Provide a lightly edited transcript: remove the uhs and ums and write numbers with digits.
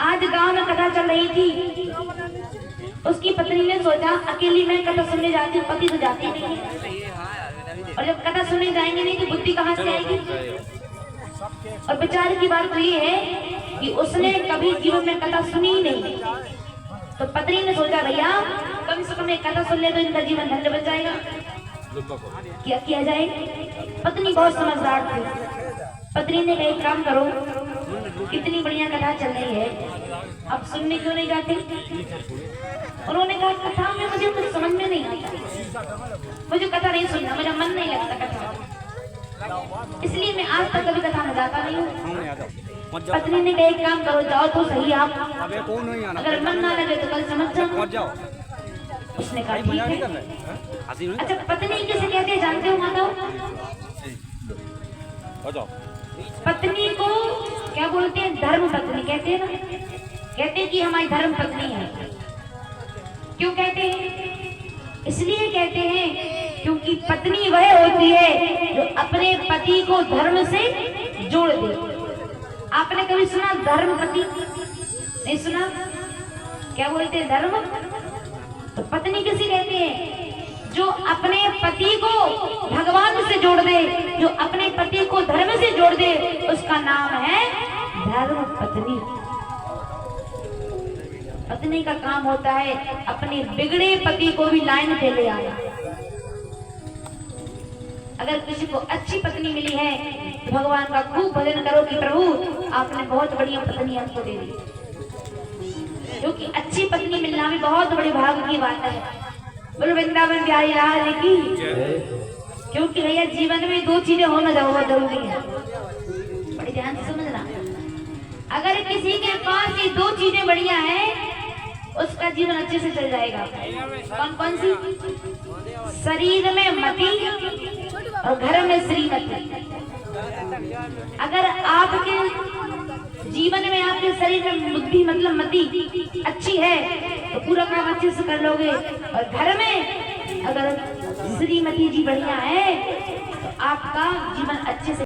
आज गांव में कथा चल रही थी, उसकी पत्नी ने सोचा अकेली मैं कथा सुनने जाती हूँ, पति तो जाती नहीं है, और जब कथा सुनने जाएंगे नहीं तो बुद्धि कहाँ से आएगी। और बेचारे की बात तो ये है कि उसने कभी जीवन में कथा सुनी ही नहीं, तो पत्नी ने सोचा भैया कम से कम एक कथा सुन ले तो इनका जीवन धन्य बन जाएगा। क्या किया जाए। पत्नी बहुत समझदार थी। पत्नी ने कहा एक काम करो, इतनी बढ़िया कथा चल रही है, अब सुनने क्यों नहीं जाते। उन्होंने कहा कथा में मुझे कुछ समझ में नहीं आता, मुझे कथा नहीं सुनना, मेरा मन नहीं लगता कथा, इसलिए मैं आज तक कभी कथा में जाता नहीं हूँ। पत्नी ने कहा एक काम करो, जाओ तो सही आप, अगर मन ना लगे तो कल समझ जाओ। उसने कहा ठीक है। अच्छा पत्नी किसे कहते हैं जानते हो माता? पत्नी को क्या बोलते हैं? धर्म पत्नी कहते हैं ना। कहते हैं कि हमारी धर्म पत्नी है। क्यों कहते हैं? इसलिए कहते हैं क्योंकि पत्नी वह होती है जो अपने पति को धर्म से जोड़ दे। आपने कभी सुना धर्म पति? नहीं सुना? क्या बोलते हैं? धर्म। तो पत्नी किसी कहते हैं? जो अपने पति को भगवान से जोड़ दे, जो अपने पति को धर्म से जोड़ दे, उसका नाम है धर्म पत्नी। पत्नी का काम होता है अपने बिगड़े पति को भी लाइन पे ले आना। अगर किसी को अच्छी पत्नी मिली है तो भगवान का खूब भजन करो कि प्रभु आपने बहुत बढ़िया पत्नी हमको दे दी, क्योंकि अच्छी पत्नी मिलना भी बहुत बड़ी भाग्य की बात है। बोलो वृंदावन बिहारी लाल की। क्योंकि भैया जीवन में दो चीजें होना बहुत जरूरी है, बड़ी ध्यान से समझना। अगर किसी के पास ये दो चीजें बढ़िया है उसका जीवन अच्छे से चल जाएगा। कौन कौन सी? शरीर में मति और घर में श्रीमती। अगर आपके जीवन में आपके शरीर में बुद्धि मतलब मति अच्छी है तो पूरा काम अच्छे से कर लोगे, और घर में अगर श्रीमती जी बढ़िया है तो आपका जीवन अच्छे से